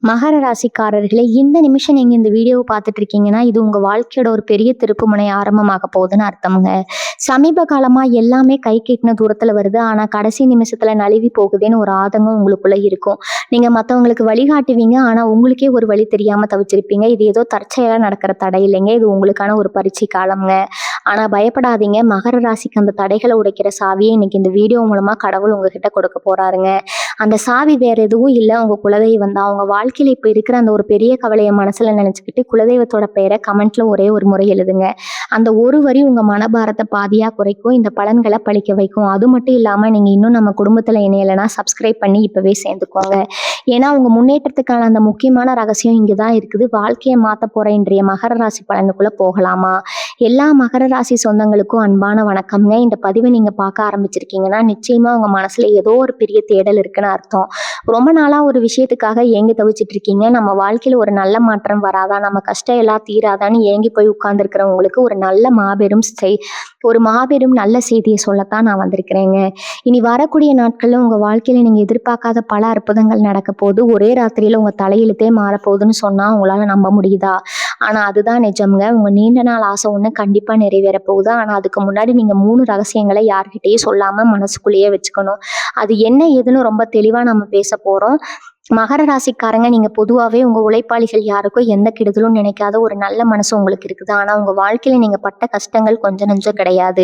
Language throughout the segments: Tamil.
மகர ராசிக்காரர்களே, இந்த நிமிஷம் நீங்க இந்த வீடியோவை பார்த்துட்டு இருக்கீங்கன்னா, இது உங்க வாழ்க்கையோட ஒரு பெரிய திருப்புமுனை ஆரம்பமாக போகுதுன்னு அர்த்தம்ங்க. சமீப காலமா எல்லாமே கை கெட்டின தூரத்துல வருது. ஆனா கடைசி நிமிஷத்துல நழுவி போகுதேன்னு ஒரு ஆதங்கம் உங்களுக்குள்ள இருக்கும். நீங்க மத்தவங்களுக்கு வழிகாட்டுவீங்க. ஆனா உங்களுக்கே ஒரு வழி தெரியாம தவிச்சிருப்பீங்க. இது ஏதோ தற்செயலா நடக்கிற தடை இல்லைங்க. இது உங்களுக்கான ஒரு பரீட்சை காலம்ங்க. ஆனா பயப்படாதீங்க. மகர ராசிக்கு அந்த தடைகளை உடைக்கிற சாவியை இன்னைக்கு இந்த வீடியோ மூலமா கடவுள் உங்ககிட்ட கொடுக்க போறாருங்க. அந்த சாவி வேற எதுவும் இல்ல. உங்க குலதெய்வம் தான். உங்க வாழ்க்கையில இப்ப இருக்கிற அந்த ஒரு பெரிய கவலைய மனசுல நினைச்சுக்கிட்டு குலதெய்வத்தோட பெயரை கமெண்ட்ல ஒரே ஒரு முறை எழுதுங்க. அந்த ஒரு வரி உங்க மனபாரத்தை பாதியா குறைக்கும். இந்த பலன்களை பழிக்க வைக்கும். அது மட்டும் இல்லாம நீங்க இன்னும் நம்ம குடும்பத்துல இணையலைன்னா சப்ஸ்கிரைப் பண்ணி இப்பவே சேர்ந்துக்கோங்க. ஏன்னா உங்க முன்னேற்றத்துக்கான அந்த முக்கியமான ரகசியம் இங்கதான் இருக்குது. வாழ்க்கையை மாத்த போற இன்றைய மகர ராசி பலனுக்குள்ள போகலாமா? எல்லா மகர ராசி சொந்தங்களுக்கும் அன்பான வணக்கம்ங்க. இந்த பதிவை நீங்க பார்க்க ஆரம்பிச்சிருக்கீங்கன்னா நிச்சயமா உங்க மனசுல ஏதோ ஒரு பெரிய தேடல் இருக்குன்னு அர்த்தம். ரொம்ப நாளா ஒரு விஷயத்துக்காக ஏங்கி தவிச்சிட்டு இருக்கீங்க. நம்ம வாழ்க்கையில ஒரு நல்ல மாற்றம் வராதா, நம்ம கஷ்டம் எல்லாம் தீராதான்னு ஏங்கி போய் உட்கார்ந்து இருக்கிறவங்களுக்கு ஒரு மாபெரும் நல்ல செய்தியை சொல்லத்தான் நான் வந்திருக்கிறேங்க. இனி வரக்கூடிய நாட்கள்ல உங்க வாழ்க்கையில நீங்க எதிர்பார்க்காத பல அற்புதங்கள் நடக்க போகுது. ஒரே ராத்திரியில உங்க தலையெழுத்தே மாறப்போகுதுன்னு சொன்னா உங்களால நம்ப முடியுதா? ஆனா அதுதான் நிஜம்ங்க. உங்க நீண்ட நாள் ஆசை ஒண்ணு கண்டிப்பா நிறைவேற போகுது. ஆனா அதுக்கு முன்னாடி நீங்க 3 ரகசியங்களை யார்கிட்டயும் சொல்லாம மனசுக்குள்ளேயே வச்சுக்கணும். அது என்ன ஏதுன்னு ரொம்ப தெளிவா நம்ம பேச போறோம். மகர ராசிக்காரங்க, நீங்க பொதுவாவே உங்க உழைப்பாளிகள் யாருக்கும் எந்த கெடுதலும் நினைக்காத ஒரு நல்ல மனசு உங்களுக்கு இருக்குது. ஆனா உங்க வாழ்க்கையில நீங்க பட்ட கஷ்டங்கள் கொஞ்சம் நஞ்சம் கிடையாது.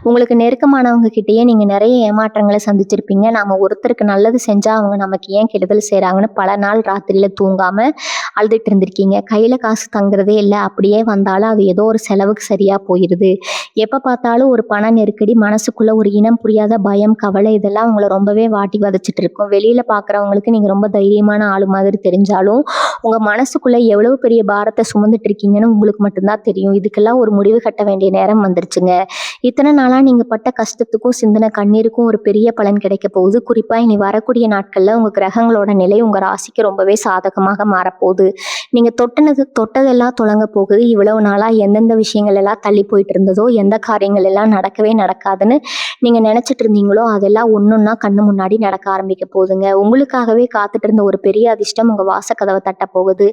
உங்களுக்கு நெருக்கமானவங்க கிட்டயே நீங்க நிறைய ஏமாற்றங்களை சந்திச்சிருப்பீங்க. நாம ஒருத்தருக்கு நல்லது செஞ்சா அவங்க நமக்கு ஏன் கெடுதல் செய்றாங்கன்னு பல நாள் ராத்திரியில தூங்காம அழுதுட்டு இருந்திருக்கீங்க. கையில காசு தங்குறதே இல்லை. அப்படியே வந்தாலும் அது ஏதோ ஒரு செலவுக்கு சரியா போயிருது. எப்ப பார்த்தாலும் ஒரு பண நெருக்கடி, மனசுக்குள்ள ஒரு இனம் புரியாத பயம், கவலை, இதெல்லாம் உங்களை ரொம்பவே வாட்டி வதச்சிட்டு இருக்கும். வெளியில பாக்குறவங்களுக்கு நீங்க ரொம்ப தைரியமான ஆளு மாதிரி தெரிஞ்சாலும் உங்க மனசுக்குள்ள எவ்வளவு பெரிய பாரத்தை சுமந்துட்டு இருக்கீங்கன்னு உங்களுக்கு மட்டும்தான் தெரியும். இதுக்கெல்லாம் ஒரு முடிவு கட்ட வேண்டிய நேரம் வந்துருச்சுங்க. இத்தனை நாளா நீங்க பட்ட கஷ்டத்துக்கும் சிந்தின கண்ணீருக்கும் ஒரு பெரிய பலன் கிடைக்க போகுது. குறிப்பா இனி வரக்கூடிய நாட்கள்ல உங்க கிரகங்களோட நிலை உங்க ராசிக்கு ரொம்பவே சாதகமாக மாறப்போகுது. நீங்க தொட்டதெல்லாம் தொடங்க போகுது. இவ்வளவு நாளா எந்தெந்த விஷயங்கள் எல்லாம் தள்ளி போயிட்டு இருந்ததோ, எந்த காரியங்கள் எல்லாம் நடக்கவே நடக்காதுன்னு நீங்க நினைச்சிட்டு இருந்தீங்களோ, அதெல்லாம் ஒன்னொன்னா கண்ணு முன்னாடி நடக்க ஆரம்பிக்க போகுதுங்க. உங்களுக்காகவே காத்துட்டு இருந்த ஒரு பெரிய அதிர்ஷ்டம் உங்க வாசக்கதவை தட்ட போகுது.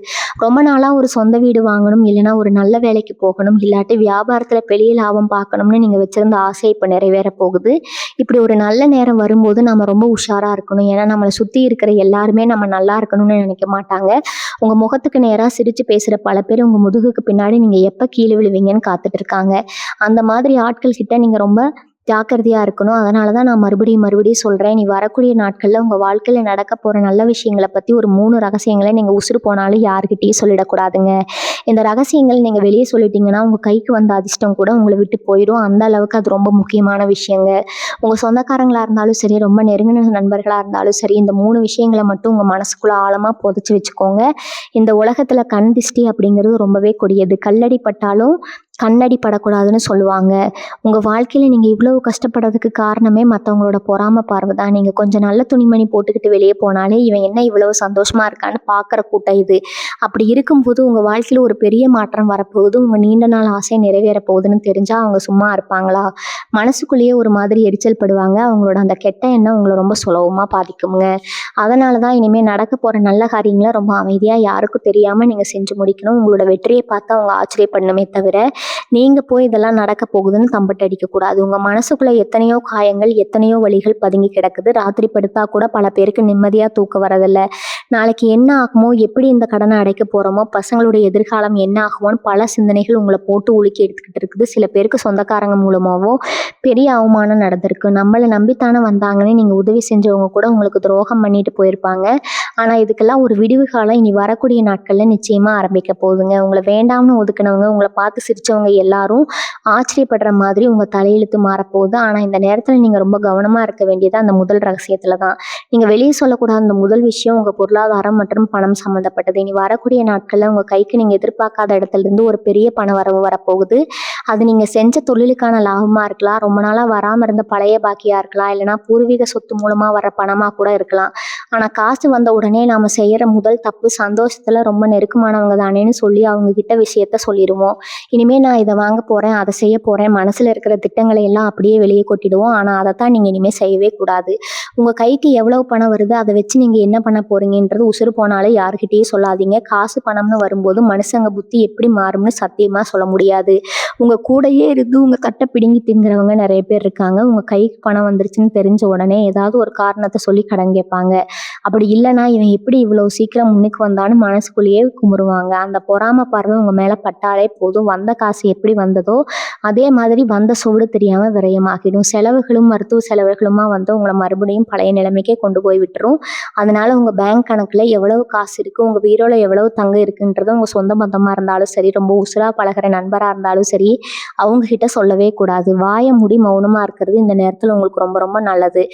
ரொம்ப நாளா ஒரு சொந்த வீடு வாங்கணும், இல்லைன்னா ஒரு நல்ல வேலைக்கு போகணும், இல்லாட்டி வியாபாரத்துல பெரிய லாபம் பார்க்கணும்னு நீங்க வச்சிருந்த ஆசை இப்ப நிறைவேற போகுது. இப்படி ஒரு நல்ல நேரம் வரும்போது நம்ம ரொம்ப உஷாரா இருக்கணும். ஏன்னா நம்மளை சுத்தி இருக்கிற எல்லாருமே நம்ம நல்லா இருக்கணும்னு நினைக்க மாட்டாங்க. உங்க முகத்துக்கு நேரா சிரிச்சு பேசுற பல பேர் உங்க முதுகுக்கு பின்னாடி நீங்க எப்ப கீழே விழுவீங்கன்னு காத்துட்டு இருக்காங்க. அந்த மாதிரி ஆட்கள் கிட்ட நீங்க ரொம்ப ஜாக்கிரதையா இருக்கணும். அதனாலதான் நான் மறுபடியும் சொல்றேன். நீ வரக்கூடிய நாட்கள்ல உங்க வாழ்க்கையில நடக்க போற நல்ல விஷயங்களை பத்தி ஒரு 3 ரகசியங்களை நீங்க உசுறு போனாலும் யாருக்கிட்டையும் சொல்லிடக்கூடாதுங்க. இந்த ரகசியங்கள் நீங்க வெளியே சொல்லிட்டீங்கன்னா உங்க கைக்கு வந்த அதிர்ஷ்டம் கூட உங்களை விட்டு போயிடும். அந்த அளவுக்கு அது ரொம்ப முக்கியமான விஷயங்க. உங்க சொந்தக்காரங்களா இருந்தாலும் சரி, ரொம்ப நெருங்கின நண்பர்களா இருந்தாலும் சரி, இந்த 3 விஷயங்களை மட்டும் உங்க மனசுக்குள்ள ஆழமா புதைச்சு வச்சுக்கோங்க. இந்த உலகத்துல கண் திஷ்டி அப்படிங்கிறது ரொம்பவே கொடியது. கல்லடி பட்டாலும் கண்ணடி படக்கூடாதுன்னு சொல்லுவாங்க. உங்க வாழ்க்கையில நீங்க இவ்வளவு கஷ்டப்படுறதுக்கு காரணமே மற்றவங்களோட பொறாம பார்வை தான். நீங்க கொஞ்சம் நல்ல துணிமணி போட்டுக்கிட்டு வெளியே போனாலே இவன் என்ன இவ்வளவு சந்தோஷமா இருக்கான்னு பாக்குற கூட்டம் இது. அப்படி இருக்கும்போது உங்க வாழ்க்கையில ஒரு பெரிய மாற்றம் வரப்போகுது. உங்க நீண்ட நாள் ஆசை நிறைவேற போகுதுன்னு தெரிஞ்சா அவங்க சும்மா இருப்பாங்களா? மனசுக்குள்ளேயே ஒரு மாதிரி எரிச்சல் படுவாங்க. அவங்களோட அந்த கெட்ட எண்ணம் உங்களை ரொம்ப சுலபமா பாதிக்குங்க. அதனாலதான் இனிமே நடக்க போற நல்ல காரியங்களை ரொம்ப அமைதியா யாருக்கும் தெரியாம நீங்க செஞ்சு முடிக்கணும். உங்களோட வெற்றியை பார்த்து அவங்க ஆச்சரியப்படணுமே தவிர நீங்க போய் இதெல்லாம் நடக்க போகுதுன்னு தம்பட்டு அடிக்க கூடாது. உங்க மனசுக்குள்ள எத்தனையோ காயங்கள், எத்தனையோ வலிகள் பதுங்கி கிடக்குது. ராத்திரி படுத்தா கூட பல பேருக்கு நிம்மதியா தூக்கம் வரதில்ல. நாளைக்கு என்ன ஆகுமோ, எப்படி இந்த கடனை அடைக்க போறோமோ, பசங்களுடைய எதிர்காலம் என்ன ஆகுமோன்னு பல சிந்தனைகள் உங்களை போட்டு உலுக்கி எடுத்துக்கிட்டு இருக்குது. சில பேருக்கு சொந்தக்காரங்க மூலமாவோ பெரிய அவமானம் நடந்திருக்கு. நம்மளை நம்பித்தானே வந்தாங்கன்னு நீங்க உதவி செஞ்சவங்க கூட உங்களுக்கு துரோகம் பண்ணிட்டு போயிருப்பாங்க. ஆனா இதுக்கெல்லாம் ஒரு விடிவு காலம் இனி வரக்கூடிய நாட்கள்ல நிச்சயமா ஆரம்பிக்க போகுதுங்க. உங்களை வேண்டாம்னு ஒதுக்குனவங்க, உங்களை பார்த்து சிரிச்சவங்க எல்லாரும் ஆச்சரியப்படுற மாதிரி உங்க தலையெழுத்து மாறப்போகுது. ஆனா இந்த நேரத்துல நீங்க ரொம்ப கவனமா இருக்க வேண்டியது அந்த முதல் ரகசியத்துல தான். நீங்க வெளியே சொல்லக்கூடாத அந்த முதல் விஷயம் உங்க பொருளாதாரம் மற்றும் பணம் சம்பந்தப்பட்டது. இனி வரக்கூடிய நாட்கள்ல உங்க கைக்கு நீங்க எதிர்பார்க்காத இடத்துல இருந்து ஒரு பெரிய பண வரவு வரப்போகுது. அது நீங்க செஞ்ச தொழிலுக்கான லாபமா இருக்கலாம், ரொம்ப நாளா வராம இருந்த பழைய பாக்கியா இருக்கலாம், இல்லைன்னா பூர்வீக சொத்து மூலமா வர பணமா கூட இருக்கலாம். ஆனா காசு வந்த உடனே நாம செய்யற முதல் தப்பு சந்தோஷத்துல ரொம்ப நெருக்கமானவங்க தானேன்னு சொல்லி அவங்க கிட்ட விஷயத்த சொல்லிடுவோம். இனிமே நான் இதை வாங்க போகிறேன், அதை செய்ய போகிறேன், மனசில் இருக்கிற திட்டங்களை எல்லாம் அப்படியே வெளியே கொட்டிடுவோம். ஆனால் அதை தான் நீங்கள் இனிமேல் செய்யவே கூடாது. உங்கள் கைக்கு எவ்வளவு பணம் வருது, அதை வச்சு நீங்கள் என்ன பண்ண போகிறீங்கன்றது உசுறு போனாலே யாருக்கிட்டேயும் சொல்லாதீங்க. காசு பணம்னு வரும்போது மனுஷங்க புத்தி எப்படி மாறும்னு சத்தியமாக சொல்ல முடியாது. உங்கள் கூடயே இருந்து உங்கள் தட்டை பிடுங்கி திங்கிறவங்க நிறைய பேர் இருக்காங்க. உங்கள் கைக்கு பணம் வந்துருச்சுன்னு தெரிஞ்ச உடனே ஏதாவது ஒரு காரணத்தை சொல்லி கடன் கேட்பாங்க. அப்படி இல்லைன்னா இவன் எப்படி இவ்வளோ சீக்கிரம் முன்னுக்கு வந்தான்னு மனசுக்குள்ளேயே குமுறுவாங்க. அந்த பொறாம பார்வை உங்கள் மேலே பட்டாலே போதும், வந்த காசு எப்படி வந்ததோ அதே மாதிரி வந்த சோடு தெரியாமல் விரயமாகிடும். செலவுகளும் மருத்துவ செலவுகளுமா வந்து உங்களை மறுபடியும் பழைய நிலைமைக்கே கொண்டு போய் விட்டுரும். அதனால உங்கள் பேங்க் கணக்கில் எவ்வளவு காசு இருக்குது, உங்கள் வீரோல எவ்வளவு தங்கம் இருக்குன்றது உங்கள் சொந்த பந்தமாக இருந்தாலும் சரி, ரொம்ப உசுரா பழகிற நண்பராக இருந்தாலும் சரி, அவங்க கிட்ட சொல்லவே கூடாது. வாயை மூடி மௌனமாக இருக்கிறது இந்த நேரத்தில் உங்களுக்கு ரொம்ப ரொம்ப நல்லது.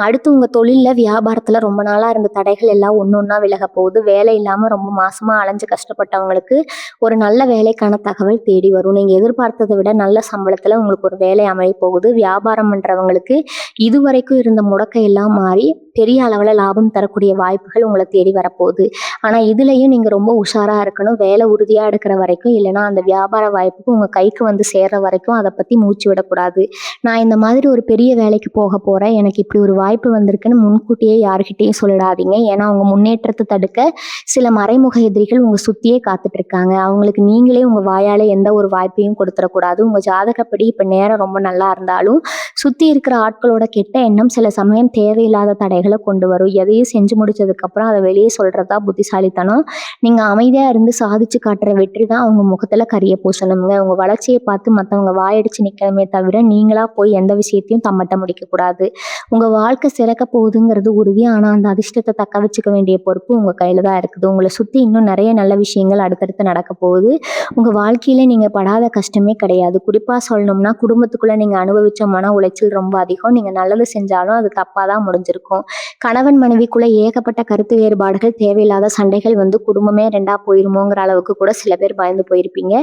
அடுத்து உங்கள் தொழிலில் வியாபாரத்தில் ரொம்ப நாளாக இருந்த தடைகள் எல்லாம் ஒன்று ஒன்றா விலக போகுது. வேலை இல்லாமல் ரொம்ப மாசமாக அலைஞ்சு கஷ்டப்பட்டவங்களுக்கு ஒரு நல்ல வேலைக்கான தகவல் தேடி வரும். நீங்கள் எதிர்பார்த்ததை விட நல்ல சம்பளத்தில் உங்களுக்கு ஒரு வேலை அமைய போகுது. வியாபாரம் பண்ணுறவங்களுக்கு இதுவரைக்கும் இருந்த முடக்கை எல்லாம் மாறி பெரிய அளவில் லாபம் தரக்கூடிய வாய்ப்புகள் உங்களை தேடி வரப்போகுது. ஆனால் இதுலேயும் நீங்கள் ரொம்ப உஷாராக இருக்கணும். வேலை உறுதியாக எடுக்கிற வரைக்கும், இல்லைனா அந்த வியாபார வாய்ப்புக்கு உங்கள் கைக்கு வந்து சேர்ற வரைக்கும் அதை பற்றி மூச்சு விடக்கூடாது. நான் இந்த மாதிரி ஒரு பெரிய வேலைக்கு போக போகிறேன், எனக்கு இப்படி ஒரு வாய்ப்பு வந்திருக்குன்னு முன்கூட்டியே யாருக்கிட்டையும் சொல்லிடாதீங்க. ஏன்னா அவங்க முன்னேற்றத்தை தடுக்க சில மறைமுக எதிரிகள் உங்கள் சுற்றியே காத்துட்ருக்காங்க. அவங்களுக்கு நீங்களே உங்கள் வாயால் எந்த ஒரு வாய்ப்பையும் கொடுத்துடக்கூடாது. உங்கள் ஜாதகப்படி இப்போ நேரம் ரொம்ப நல்லா இருந்தாலும் சுற்றி இருக்கிற ஆட்களோட கெட்ட எண்ணம் சில சமயம் தேவையில்லாத தடைகளை கொண்டு வரும். எதையும் செஞ்சு முடிச்சதுக்கப்புறம் அதை வெளியே சொல்கிறதா புத்திசாலித்தனம். நீங்கள் அமைதியாக இருந்து சாதிச்சு காட்டுற வெற்றி தான் அவங்க முகத்தில் கரிய பூசணுங்க. உங்கள் வளர்ச்சியை பார்த்து மற்றவங்க வாயடிச்சு நிற்கணுமே தவிர நீங்களாக போய் எந்த விஷயத்தையும் தம்மட்ட முடிக்கக்கூடாது. உங்கள் வாழ்க்கை சிறக்க போகுதுங்கிறது உறுதி. ஆனால் அந்த அதிர்ஷ்டத்தை தக்க வச்சுக்க வேண்டிய பொறுப்பு உங்கள் கையில் தான் இருக்குது. உங்களை சுற்றி இன்னும் நிறைய நல்ல விஷயங்கள் அடுத்தடுத்து நடக்க போகுது. உங்கள் வாழ்க்கையில் நீங்கள் படாத கஷ்டமே கிடையாது. குறிப்பாக சொல்லணும்னா குடும்பத்துக்குள்ளே நீங்கள் அனுபவித்த மன உளைச்சல் ரொம்ப அதிகம். நீங்கள் நல்லது செஞ்சாலும் அது தப்பாக தான் முடிஞ்சிருக்கும். கணவன் மனைவிக்குள்ளே ஏகப்பட்ட கருத்து வேறுபாடுகள், தேவையில்லாத சண்டைகள் வந்து குடும்பமே ரெண்டா போயிருமோங்கிற அளவுக்கு கூட சில பேர் பயந்து போயிருப்பீங்க.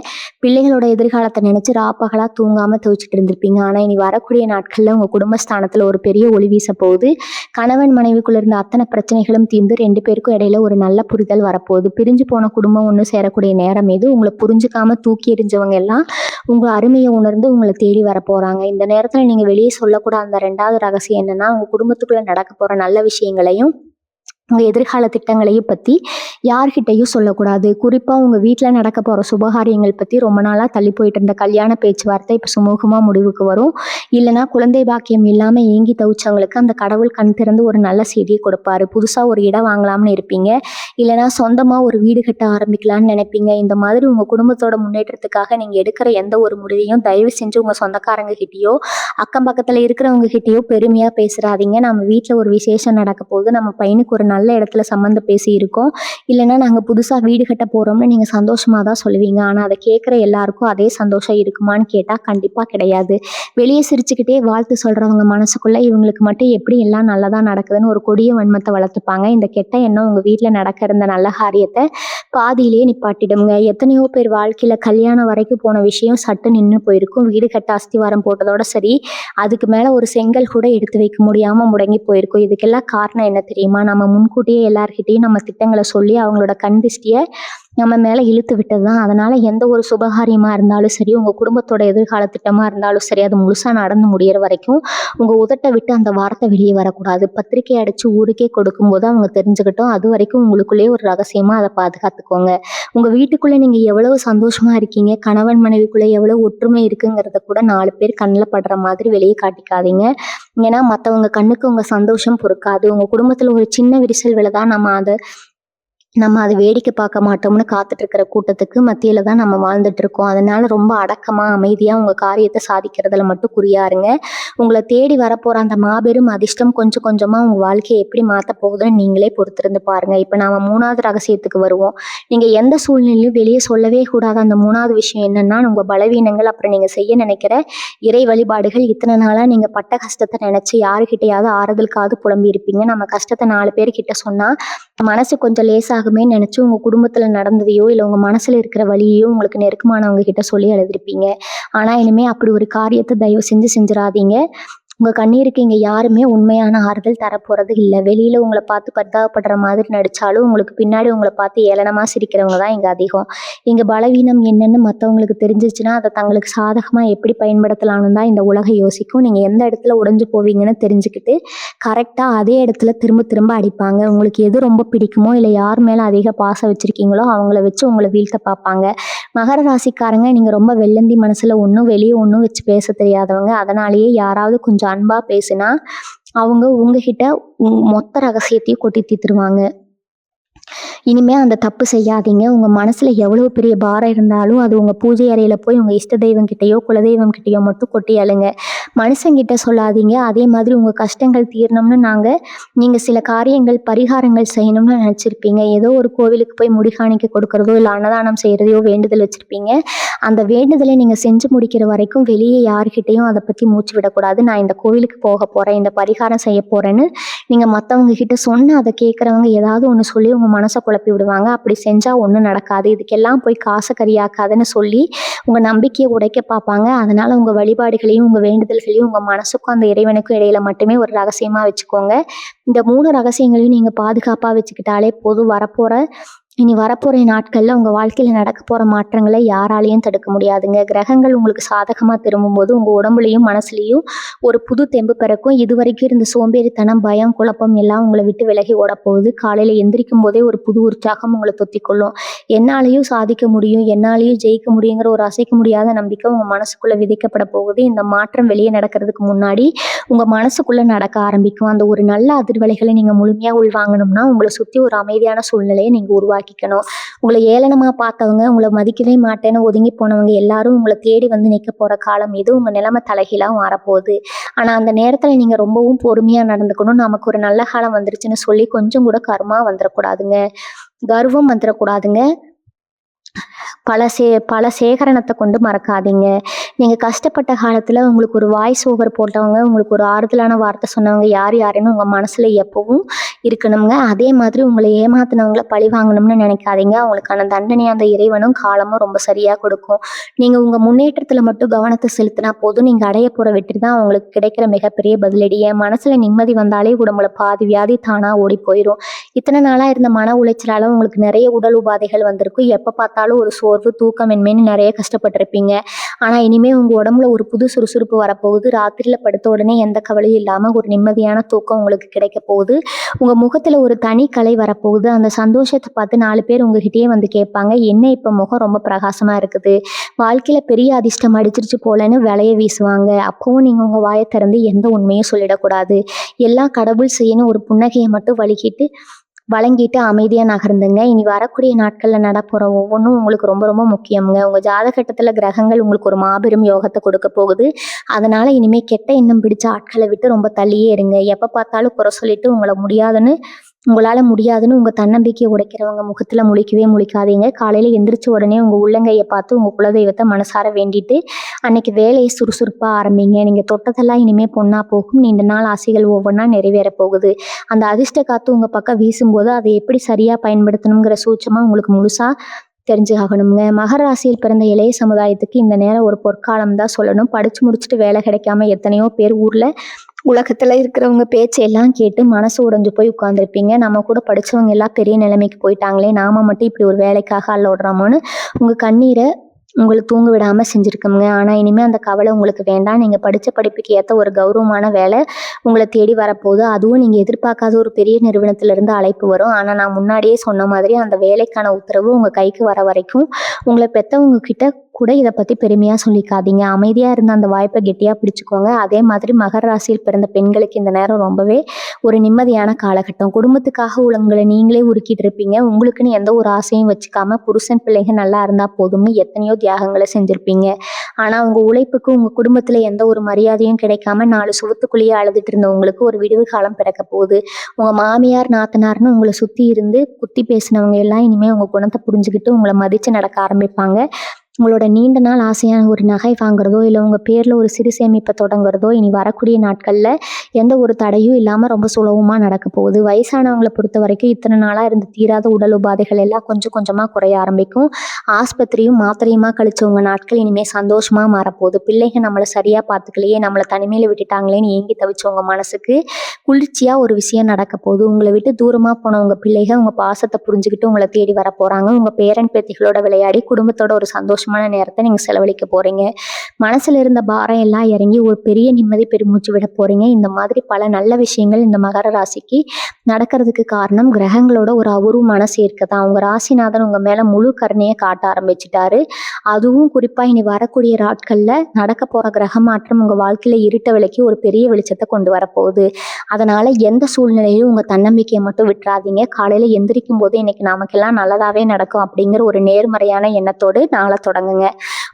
பிள்ளைகளோட எதிர்காலத்தை நினைச்சு ராப்பகலா தூங்காம துவச்சிட்டு இருந்திருப்பீங்க. ஆனா இனி வரக்கூடிய நாட்கள்ல உங்க குடும்பஸ்தானத்துல ஒரு பெரிய ஒளி வீச போகுது. கணவன் மனைவிக்குள்ள இருந்த அத்தனை பிரச்சனைகளும் தீர்ந்து 2 பேருக்கும் இடையில ஒரு நல்ல புரிதல் வரப்போகுது. பிரிஞ்சு போன குடும்பம் ஒன்று சேரக்கூடிய நேரம் இது. உங்களை புரிஞ்சுக்காம தூக்கி எறிஞ்சவங்க எல்லாம் உங்க அருமையை உணர்ந்து உங்களை தேடி வர போறாங்க. இந்த நேரத்துல நீங்க வெளியே சொல்லக்கூடாத அந்த 2வது ரகசியம் என்னன்னா, உங்க குடும்பத்துக்குள்ள நடக்க போற நல்ல விஷயங்களையும் உங்கள் எதிர்கால திட்டங்களையும் பற்றி யார்கிட்டையும் சொல்லக்கூடாது. குறிப்பாக உங்கள் வீட்டில் நடக்க போகிற சுபகாரியங்கள் பற்றி ரொம்ப நாளாக தள்ளி போயிட்டு இருந்த கல்யாண பேச்சுவார்த்தை இப்போ சுமூகமாக முடிவுக்கு வரும். இல்லைனா குழந்தை பாக்கியம் இல்லாமல் ஏங்கி தவிச்சவங்களுக்கு அந்த கடவுள் கண் திறந்து ஒரு நல்ல செய்தியை கொடுப்பாரு. புதுசாக ஒரு இடம் வாங்கலாம்னு இருப்பீங்க, இல்லைனா சொந்தமாக ஒரு வீடு கட்ட ஆரம்பிக்கலான்னு நினைப்பீங்க. இந்த மாதிரி உங்கள் குடும்பத்தோட முன்னேற்றத்துக்காக நீங்கள் எடுக்கிற எந்த ஒரு முடிவையும் தயவு செஞ்சு உங்கள் சொந்தக்காரங்க கிட்டேயோ அக்கம் பக்கத்தில் இருக்கிறவங்க கிட்டேயோ பெருமையாக பேசுகிறாதீங்க. நம்ம வீட்டில் ஒரு விசேஷம் நடக்க போகுது, நம்ம பையனுக்கு ஒரு நல்ல இடத்துல சம்மந்தம் பேசி இருக்கோம், இல்லைன்னா நாங்கள் புதுசாக வீடு கட்ட போகிறோம்னு நீங்கள் சந்தோஷமாக தான் சொல்லுவீங்க. ஆனால் அதை கேட்குற எல்லாருக்கும் அதே சந்தோஷம் இருக்குமான்னு கேட்டால் கண்டிப்பாக கிடையாது. வெளியே சிரிச்சுக்கிட்டே வாழ்த்து சொல்கிறவங்க மனசுக்குள்ளே இவங்களுக்கு மட்டும் எப்படி எல்லாம் நல்லதாக நடக்குதுன்னு ஒரு கொடிய வன்மத்தை வளர்த்துப்பாங்க. இந்த கெட்ட எண்ணம் உங்கள் வீட்டில் நடக்கிற இந்த நல்ல காரியத்தை பாதியிலேயே நிப்பாட்டிடுங்க. எத்தனையோ பேர் வாழ்க்கையில் கல்யாணம் வரைக்கும் போன விஷயம் சட்டு நின்று போயிருக்கும். வீடு கட்ட அஸ்திவாரம் போட்டதோட சரி, அதுக்கு மேலே ஒரு செங்கல் கூட எடுத்து வைக்க முடியாமல் முடங்கி போயிருக்கும். இதுக்கெல்லாம் காரணம் என்ன தெரியுமா? நம்ம முன்கூட்டியே எல்லார்கிட்டையும் நம்ம திட்டங்களை சொல்லி அவங்களோட கண் திருஷ்டியை நம்ம மேலே இழுத்து விட்டது தான். அதனால் எந்த ஒரு சுபகாரியமாக இருந்தாலும் சரி, உங்கள் குடும்பத்தோட எதிர்கால திட்டமாக இருந்தாலும் சரி, அது முழுசாக நடந்து முடிகிற வரைக்கும் உங்கள் உதட்டை விட்டு அந்த வார்த்தை வெளியே வரக்கூடாது. பத்திரிக்கை அடித்து ஊருக்கே கொடுக்கும்போது அவங்க தெரிஞ்சுக்கிட்டோம். அது வரைக்கும் உங்களுக்குள்ளேயே ஒரு ரகசியமாக அதை பாதுகாத்துக்கோங்க. உங்கள் வீட்டுக்குள்ளே நீங்கள் எவ்வளவு சந்தோஷமாக இருக்கீங்க, கணவன் மனைவிக்குள்ளே எவ்வளோ ஒற்றுமை இருக்குங்கிறத கூட 4 பேர் கண்ணில் படுற மாதிரி வெளியே காட்டிக்காதீங்க. ஏன்னா மற்றவங்க கண்ணுக்கு உங்கள் சந்தோஷம் பொறுக்காது. உங்கள் குடும்பத்தில் ஒரு சின்ன விரிசல் விழதான் நம்ம அதை வேடிக்கை பார்க்க மாட்டோம்னு காத்துட்டு இருக்கிற கூட்டத்துக்கு மத்தியில தான் நம்ம வாழ்ந்துட்டு இருக்கோம். அதனால ரொம்ப அடக்கமா அமைதியாக உங்கள் காரியத்தை சாதிக்கிறதுல மட்டும் குறியாருங்க. உங்களை தேடி வரப்போகிற அந்த மாபெரும் அதிர்ஷ்டம் கொஞ்சம் கொஞ்சமாக உங்கள் வாழ்க்கையை எப்படி மாற்ற போகுதுன்னு நீங்களே பொறுத்திருந்து பாருங்கள். இப்போ நாம் 3வது ரகசியத்துக்கு வருவோம். நீங்கள் எந்த சூழ்நிலையும் வெளியே சொல்லவே கூடாத அந்த 3வது விஷயம் என்னன்னா, உங்கள் பலவீனங்கள், அப்புறம் நீங்கள் செய்ய நினைக்கிற இறை வழிபாடுகள். இத்தனை நாளாக நீங்கள் பட்ட கஷ்டத்தை நினச்சி யாருக்கிட்டையாவது ஆறுதலுக்காவது புலம்பி இருப்பீங்க. நம்ம கஷ்டத்தை 4 பேர்கிட்ட சொன்னால் மனசு கொஞ்சம் லேசாகுமே நினச்சி உங்கள் குடும்பத்தில் நடந்ததையோ இல்லை உங்கள் மனசில் இருக்கிற வழியையோ உங்களுக்கு நெருக்கமானவங்க கிட்ட சொல்லி எழுதிருப்பீங்க. ஆனால் இனிமேல் அப்படி ஒரு காரியத்தை தயவு செஞ்சு செஞ்சிடாதீங்க. உங்க கண்ணீருக்கு இங்க யாருமே உண்மையான ஆறுதல் தரப்போறது இல்ல. வெளியில உங்கள பார்த்து பரிதாபப்படுற மாதிரி நடிச்சாலும், உங்களுக்கு பின்னாடி உங்கள பார்த்து ஏளனமா சிரிக்கிறவங்க தான் இங்க அதிகம். இங்க பலவீனம் என்னன்னு மத்தவங்களுக்கு தெரிஞ்சுச்சுன்னா, அத தங்களுக்கு சாதகமா எப்படி பயன்படுத்தலாம்னு தான் இந்த உலகம் யோசிக்கும். நீங்க எந்த இடத்துல உடைஞ்சு போவீங்கன்னு தெரிஞ்சுக்கிட்டு, கரெக்ட்டா அதே இடத்துல திரும்ப திரும்ப அடிப்பாங்க. உங்களுக்கு எது ரொம்ப பிடிக்குமோ, இல்ல யார் மேல அதிக பாசம் வச்சிருக்கீங்களோ, அவங்கள வச்சு உங்கள வீழ்த்த பார்ப்பாங்க. மகர ராசிக்காரங்க நீங்க ரொம்ப வெள்ளந்தி மனசுல ஒண்ணும், வெளிய ஒண்ணும் வச்சு பேச தெரியாதவங்க. அதனாலேயே யாராவது கொஞ்சம் அன்பா பேசுனா, அவங்க உங்ககிட்ட மொத்த ரகசியத்தையும் கொட்டி தீர்த்துருவாங்க. இனிமே அந்த தப்பு செய்யாதீங்க. உங்க மனசுல எவ்வளவு பெரிய பாரம் இருந்தாலும், அது உங்க பூஜை அறையில போய் உங்க இஷ்ட தெய்வம் கிட்டயோ, குலதெய்வம் கிட்டயோ மட்டும் கொட்டி அழுங்க. மனுஷங்கிட்ட சொல்லாதீங்க. அதே மாதிரி உங்க கஷ்டங்கள் தீரணும்னு நீங்க சில காரியங்கள், பரிகாரங்கள் செய்யணும்னு நினைச்சிருப்பீங்க. ஏதோ ஒரு கோவிலுக்கு போய் முடி காணிக்கை கொடுக்கறதோ, இல்ல அன்னதானம் செய்யறதையோ வேண்டுதல் வச்சிருப்பீங்க. அந்த வேண்டுதலை நீங்க செஞ்சு முடிக்கிற வரைக்கும் வெளியே யார்கிட்டயும் அத பத்தி மூச்சு விடக்கூடாது. நான் இந்த கோவிலுக்கு போக போறேன், இந்த பரிகாரம் செய்ய போறேன்னு நீங்க மத்தவங்க கிட்ட சொன்னா, அத கேட்கறவங்க ஏதாவது ஒண்ணு சொல்லி உங்க மனச குழப்பி விடுவாங்க. அப்படி செஞ்சா ஒண்ணும் நடக்காது. இதுக்கெல்லாம் போய் காச கரியாக்காதன்னு சொல்லி உங்க நம்பிக்கைய உடைக்க பார்ப்பாங்க. அதனால உங்க வழிபாடுகளையும், உங்க வேண்டுதல்களையும் உங்க மனசுக்கும் அந்த இறைவனுக்கும் இடையில மட்டுமே ஒரு ரகசியமா வச்சுக்கோங்க. இந்த 3 ரகசியங்களையும் நீங்க பாதுகாப்பா வச்சுக்கிட்டாலே போதும். இனி வரப்போற நாட்கள்ல உங்க வாழ்க்கையில நடக்க போற மாற்றங்களை யாராலையும் தடுக்க முடியாதுங்க. கிரகங்கள் உங்களுக்கு சாதகமா திரும்பும்போது உங்க உடம்புலயும் மனசுலயும் ஒரு புது தெம்பு பிறக்கும். இதுவரைக்கும் இருந்த சோம்பேறித்தனம், பயம், குழப்பம் எல்லாம் உங்களை விட்டு விலகி ஓடப்போகுது. காலையில எந்திரிக்கும் போதே ஒரு புது உற்சாகம் உங்களை தொத்திக்கொள்ளும். என்னாலையும் சாதிக்க முடியும், என்னாலையும் ஜெயிக்க முடியுங்கிற ஒரு அசைக்க முடியாத நம்பிக்கை உங்க மனசுக்குள்ள விதைக்கப்பட போகுது. இந்த மாற்றம் வெளியே நடக்கிறதுக்கு முன்னாடி உங்க மனசுக்குள்ள நடக்க ஆரம்பிக்கும். அந்த ஒரு நல்ல அதிர்வலைகளை நீங்க முழுமையா உள்வாங்கணும்னா, உங்களை சுத்தி ஒரு அமைதியான சூழ்நிலையை நீங்க உருவாக்கிக்கணும். உங்களை ஏளனமா பார்த்தவங்க, உங்களை மதிக்கவே மாட்டேன்னு ஒதுங்கி போனவங்க எல்லாரும் உங்களை தேடி வந்து நிக்க போற காலம் இது. உங்க நிலைமை தலைகீழா மாறப்போகுது. ஆனா அந்த நேரத்துல நீங்க ரொம்பவும் பொறுமையா நடந்துக்கணும். நமக்கு ஒரு நல்ல காலம் வந்துருச்சுன்னு சொல்லி கொஞ்சம் கூட கர்வமா வந்துடக்கூடாதுங்க. கர்வம் வந்துடக்கூடாதுங்க. பல சேகரணத்தை கொண்டு மறக்காதீங்க. நீங்க கஷ்டப்பட்ட காலத்துல உங்களுக்கு ஒரு வாய்ஸ் ஓவர் போட்டவங்க, உங்களுக்கு ஒரு ஆறுதலான வார்த்தை சொன்னவங்க யாருன்னு உங்க மனசுல எப்பவும் இருக்கணுங்க. அதே மாதிரி உங்களை ஏமாத்தினவங்கள பழி வாங்கணும்னு நினைக்காதீங்க. அவங்களுக்கான தண்டனை அந்த இறைவனும் காலமும் ரொம்ப சரியா கொடுக்கும். நீங்க உங்க முன்னேற்றத்துல மட்டும் கவனத்தை செலுத்தினா போதும். நீங்க அடைய போற வெற்றி தான் அவங்களுக்கு கிடைக்கிற மிகப்பெரிய பதிலடி. என் மனசுல நிம்மதி வந்தாலே உடம்புல பாதி வியாதி தானா ஓடி போயிடும். இத்தனை நாளா இருந்த மன உளைச்சலால உங்களுக்கு நிறைய உடல் உபாதைகள் வந்திருக்கும். எப்ப பார்த்தாலும் ஒரு சோர்வு, தூக்கமின்மைன்னு நிறைய கஷ்டப்பட்டிருப்பீங்க. ஆனா இனிமே உங்க உடம்புல ஒரு புது சுறுசுறுப்பு வரப்போகுது. ராத்திரியில படுத்த உடனே எந்த கவலையும் இல்லாம ஒரு நிம்மதியான தூக்கம் உங்களுக்கு கிடைக்க போகுது. உங்க முகத்துல ஒரு தனி கலை வரப்போகுது. அந்த சந்தோஷத்தை பார்த்து 4 பேர் உங்ககிட்டயே வந்து கேட்பாங்க, என்ன இப்ப முகம் ரொம்ப பிரகாசமா இருக்குது, வாழ்க்கையில பெரிய அதிர்ஷ்டம் அடிச்சிருச்சு போலன்னு விலைய வீசுவாங்க. அப்பவும் நீங்க உங்க வாயை திறந்து எந்த உண்மையும் சொல்லிடக்கூடாது. எல்லாம் கடவுள் செய்யணும் ஒரு புன்னகையை மட்டும் வழங்கிட்டு அமைதியா நகர்ந்துங்க. இனி வரக்கூடிய நாட்கள்ல நடப்போற ஒவ்வொன்றும் உங்களுக்கு ரொம்ப ரொம்ப முக்கியம்ங்க. உங்க ஜாதகத்துல கிரகங்கள் உங்களுக்கு ஒரு மாபெரும் யோகத்தை கொடுக்க போகுது. அதனால இனிமே கெட்ட எண்ணம் பிடிச்ச ஆட்களை விட்டு ரொம்ப தள்ளியே இருங்க. எப்ப பார்த்தாலும் குறை சொல்லிட்டு உங்களால முடியாதுன்னு உங்க தன்னம்பிக்கையை உடைக்கிறவங்க முகத்துல முழிக்கவே முழிக்காதீங்க. காலையில எந்திரிச்ச உடனே உங்க உள்ளங்கையை பார்த்து உங்க குலதெய்வத்தை மனசார வேண்டிட்டு அன்னைக்கு வேலையை சுறுசுறுப்பா ஆரம்பிங்க. நீங்க தொட்டதெல்லாம் இனிமே பொண்ணா போகும். நீண்ட நாள் ஆசைகள் ஒவ்வொன்றா நிறைவேற போகுது. அந்த அதிர்ஷ்ட காத்து உங்க பக்கம் வீசும்போது அதை எப்படி சரியா பயன்படுத்தணுங்கிற சூட்சமா உங்களுக்கு முழுசா தெரிஞ்சாகணுங்க. மகர ராசியில் பிறந்த இளைய சமுதாயத்துக்கு இந்த நேரம் ஒரு பொற்காலம் தான் சொல்லணும். படிச்சு முடிச்சுட்டு வேலை கிடைக்காம எத்தனையோ பேர் உலகத்துல இருக்கிறவங்க பேச்செல்லாம் கேட்டு மனசு உடைஞ்சு போய் உட்கார்ந்துருப்பீங்க. நம்ம கூட படிச்சவங்க எல்லாம் பெரிய நிலைமைக்கு போயிட்டாங்களே, நாம மட்டும் இப்படி ஒரு வேலைக்காக அல்லோடுறோமோன்னு உங்க கண்ணீரை உங்களை தூங்க விடாம செஞ்சிருக்கோங்க. ஆனா இனிமே அந்த கவலை உங்களுக்கு வேண்டாம். நீங்க படிச்ச படிப்புக்கு ஏற்ற ஒரு கௌரவமான வேலை உங்களை தேடி வரப்போகுது. அதுவும் நீங்க எதிர்பார்க்காத ஒரு பெரிய நிறுவனத்துல இருந்து அழைப்பு வரும். ஆனா நான் முன்னாடியே சொன்ன மாதிரி அந்த வேலைக்கான உத்தரவு உங்க கைக்கு வர வரைக்கும் உங்களை பெத்தவங்க கிட்ட கூட இதை பத்தி பெருமையா சொல்லிக்காதீங்க. அமைதியா இருந்த அந்த வாய்ப்பை கெட்டியா பிடிச்சுக்கோங்க. அதே மாதிரி மகர ராசியில் பிறந்த பெண்களுக்கு இந்த நேரம் ரொம்பவே ஒரு நிம்மதியான காலகட்டம். குடும்பத்துக்காக உங்களை நீங்களே உருக்கிட்டு இருப்பீங்க. உங்களுக்குன்னு எந்த ஒரு ஆசையும் வச்சுக்காம புருஷன் பிள்ளைங்க நல்லா இருந்தா போதும்னு எத்தனையோ தியாகங்களை செஞ்சிருப்பீங்க. ஆனா உங்க உழைப்புக்கு உங்க குடும்பத்துல எந்த ஒரு மரியாதையும் கிடைக்காம 4 சுவத்துக்குள்ளேயே அழுதுட்டு இருந்த உங்களுக்கு ஒரு விடிவு காலம் பிறக்க போகுது. உங்க மாமியார், நாத்தனார்னு உங்களை சுத்தி இருந்து குத்தி பேசினவங்க எல்லாம் இனிமே உங்க குணத்தை புரிஞ்சுக்கிட்டு உங்களை மதிச்சு நடக்க ஆரம்பிப்பாங்க. உங்களோட நீண்ட நாள் ஆசையான ஒரு நகை வாங்குறதோ, இல்ல உங்க பேர்ல ஒரு சிறு சேமிப்ப தொடங்குறதோ, இனி வரக்கூடிய நாட்கள்ல எந்த ஒரு தடையும் இல்லாம ரொம்ப சுலபமா நடக்க போகுது. வயசானவங்கள பொறுத்தவரைக்கும் இத்தன நாளா இருந்து தீராத உடல் உபாதைகள் எல்லாம் கொஞ்சம் கொஞ்சமா குறைய ஆரம்பிக்கும். ஆஸ்பத்திரியும், மாத்திரையுமா கழிச்சவங்க நாட்கள் இனிமே சந்தோஷமா மாறப்போகுது. பிள்ளைங்க நம்மள சரியா பார்த்துக்கலையே, நம்மள தனிமையில விட்டுட்டாங்களேன்னு ஏங்கி தவிச்சவங்க மனசுக்கு குளிர்ச்சியா ஒரு விஷயம் நடக்க போகுது. உங்கள விட்டு தூரமா போன உங்க பிள்ளைக உங்க பாசத்த புரிஞ்சுகிட்டு உங்கள தேடி வரப்போறாங்க. உங்க பேரன், பேத்திகளோட விளையாடி குடும்பத்தோட ஒரு சந்தோஷமான நேரத்த நீங்க செலவழிக்க போறீங்க. மனசுல இருந்த பாரம் எல்லாம் இறங்கி ஒரு பெரிய நிம்மதி பெருமூச்சு விட போறீங்க. இந்த மாதிரி பல நல்ல விஷயங்கள் இந்த மகர ராசிக்கு நடக்கிறதுக்கு காரணம் கிரகங்களோட ஒரு அபூர்வமான சேர்க்கை தான். உங்க ராசிநாதன் உங்க மேல முழு கருணைய காட்ட ஆரம்பிச்சுட்டாரு. அதுவும் குறிப்பா இனி வரக்கூடிய நாட்கள்ல நடக்க போற கிரக மாற்றம் உங்க வாழ்க்கையில இருட்ட விலக்கி ஒரு பெரிய வெளிச்சத்தை கொண்டு வரப்போகுது. அதனால எந்த சூழ்நிலையிலும் உங்க தன்னம்பிக்கையை மட்டும் விட்டுறாதீங்க. காலையில எந்திரிக்கும் போது இன்னைக்கு நமக்கெல்லாம் நல்லதாவே நடக்கும் அப்படிங்கிற ஒரு நேர்மறையான எண்ணத்தோடு நாளை தொடங்குங்க.